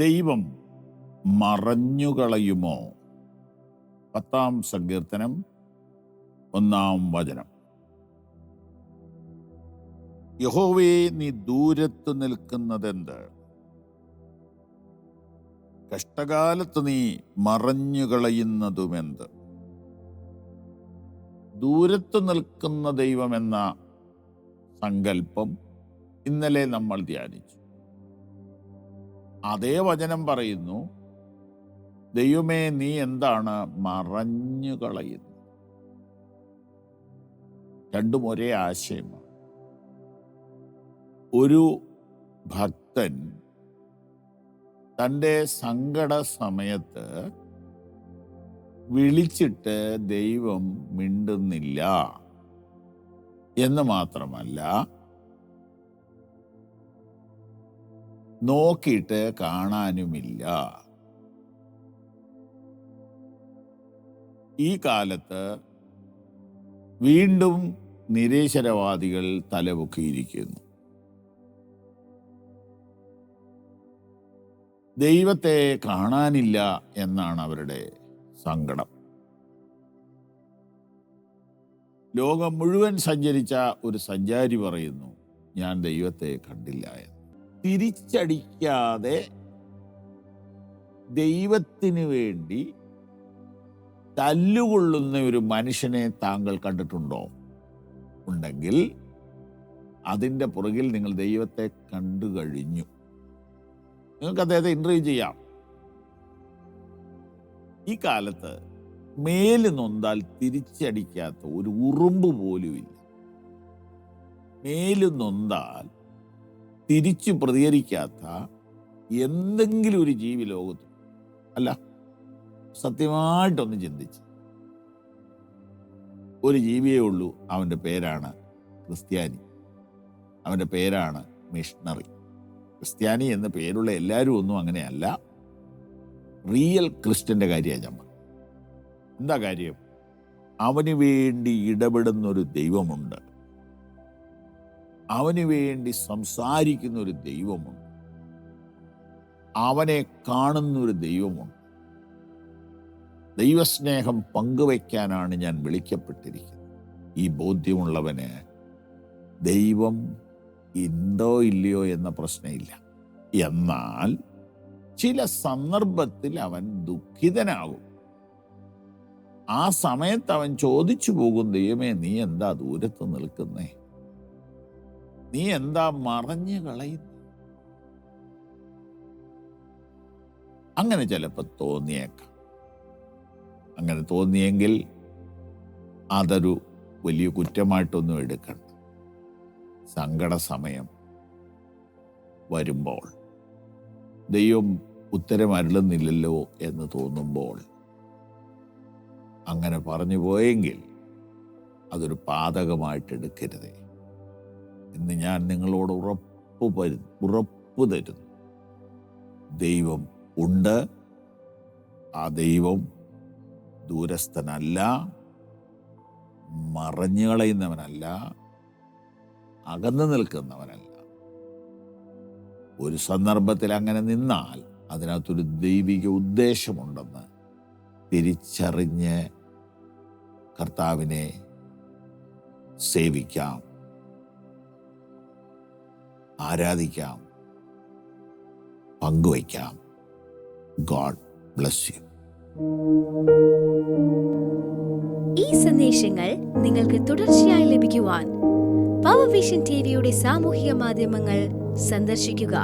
ദൈവം മറഞ്ഞുകളയുമോ? 10-ാം സങ്കീർത്തനം 1-ാം വചനം. യഹോവേ, നീ ദൂരത്ത് നിൽക്കുന്നതെന്ത്? കഷ്ടകാലത്ത് നീ മറഞ്ഞുകളയുന്നതുമെന്ത്? ദൂരത്ത് നിൽക്കുന്ന ദൈവമെന്ന സങ്കല്പം ഇന്നലെ നമ്മൾ ധ്യാനിച്ചു. അതേ വചനം പറയുന്നു, ദൈവമേ, നീ എന്താണ് മറഞ്ഞുകളയുന്നത്? രണ്ടും ഒരേ ആശയമാണ്. ഒരു ഭക്തൻ തൻ്റെ സങ്കട സമയത്ത് വിളിച്ചിട്ട് ദൈവം മിണ്ടുന്നില്ല എന്ന് മാത്രമല്ല, നോക്കിയിട്ട് കാണാനുമില്ല. ഈ കാലത്ത് വീണ്ടും നിരീശ്വരവാദികൾ തലപൊക്കിയിരിക്കുന്നു. ദൈവത്തെ കാണാനില്ല എന്നാണ് അവരുടെ സങ്കടം. ലോകം മുഴുവൻ സഞ്ചരിച്ച ഒരു സഞ്ചാരി പറയുന്നു, ഞാൻ ദൈവത്തെ കണ്ടില്ല എന്ന്. തിരിച്ചടിക്കാതെ ദൈവത്തിന് വേണ്ടി തല്ലുകൊള്ളുന്ന ഒരു മനുഷ്യനെ താങ്കൾ കണ്ടിട്ടുണ്ടോ? ഉണ്ടെങ്കിൽ അതിൻ്റെ പുറകിൽ നിങ്ങൾ ദൈവത്തെ കണ്ടു കഴിഞ്ഞു. നിങ്ങൾക്ക് അദ്ദേഹത്തെ ഇൻ്റർവ്യൂ ചെയ്യാം. ഈ കാലത്ത് മേല് നൊന്താൽ തിരിച്ചടിക്കാത്ത ഒരു ഉറുമ്പ് പോലുമില്ല. മേല് നൊന്താൽ തിരിച്ചു പ്രതികരിക്കാത്ത എന്തെങ്കിലും ഒരു ജീവി ലോകത്ത് അല്ല. സത്യമായിട്ടൊന്ന് ചിന്തിച്ച്, ഒരു ജീവിയേ ഉള്ളൂ. അവൻ്റെ പേരാണ് ക്രിസ്ത്യാനി. അവൻ്റെ പേരാണ് മിഷണറി. ക്രിസ്ത്യാനി എന്ന പേരുള്ള എല്ലാവരും ഒന്നും അങ്ങനെയല്ല. റിയൽ ക്രിസ്ത്യൻ്റെ കാര്യമാണ് ഞാൻ പറഞ്ഞത്. എന്താ കാര്യം? അവന് വേണ്ടി ഇടപെടുന്നൊരു ദൈവമുണ്ട്. അവന് വേണ്ടി സംസാരിക്കുന്നൊരു ദൈവമുണ്ട്. അവനെ കാണുന്നൊരു ദൈവമുണ്ട്. ദൈവസ്നേഹം പങ്കുവയ്ക്കാനാണ് ഞാൻ വിളിക്കപ്പെട്ടിരിക്കുന്നത്. ഈ ബോധ്യമുള്ളവന് ദൈവം ഉണ്ടോ ഇല്ലയോ എന്ന പ്രശ്നമില്ല. എന്നാൽ ചില സന്ദർഭത്തിൽ അവൻ ദുഃഖിതനാകും. ആ സമയത്ത് അവൻ ചോദിച്ചു പോകും, ദൈവമേ, നീ എന്താ ദൂരത്ത് നിൽക്കുന്നേ? നീ എന്താ മറഞ്ഞു കളയുന്നത്? അങ്ങനെ ചിലപ്പോൾ തോന്നിയേക്കാം. അങ്ങനെ തോന്നിയെങ്കിൽ അതൊരു വലിയ കുറ്റമായിട്ടൊന്നും എടുക്കണ്ട. സങ്കട സമയം വരുമ്പോൾ, ദൈവം ഉത്തരം അരുളുന്നില്ലല്ലോ എന്ന് തോന്നുമ്പോൾ അങ്ങനെ പറഞ്ഞു പോയെങ്കിൽ അതൊരു പാതകമായിട്ട് എടുക്കരുതേ എന്ന് ഞാൻ നിങ്ങളോട് ഉറപ്പ് തരുന്നു. ദൈവം ഉണ്ട്. ആ ദൈവം ദൂരസ്ഥനല്ല, മറഞ്ഞു കളയുന്നവനല്ല, അകന്നു നിൽക്കുന്നവനല്ല. ഒരു സന്ദർഭത്തിൽ അങ്ങനെ നിന്നാൽ അതിനകത്തൊരു ദൈവിക ഉദ്ദേശമുണ്ടെന്ന് തിരിച്ചറിഞ്ഞ് കർത്താവിനെ സേവിക്കാം, ആരാധിക്കാം, പങ്കുവയ്ക്കാം. God bless you. ഈ സന്ദേശങ്ങൾ നിങ്ങൾക്ക് തുടർച്ചയായി ലഭിക്കുവാൻ പവർ വിഷൻ ടിവിയുടെ സാമൂഹിക മാധ്യമങ്ങൾ സന്ദർശിക്കുക.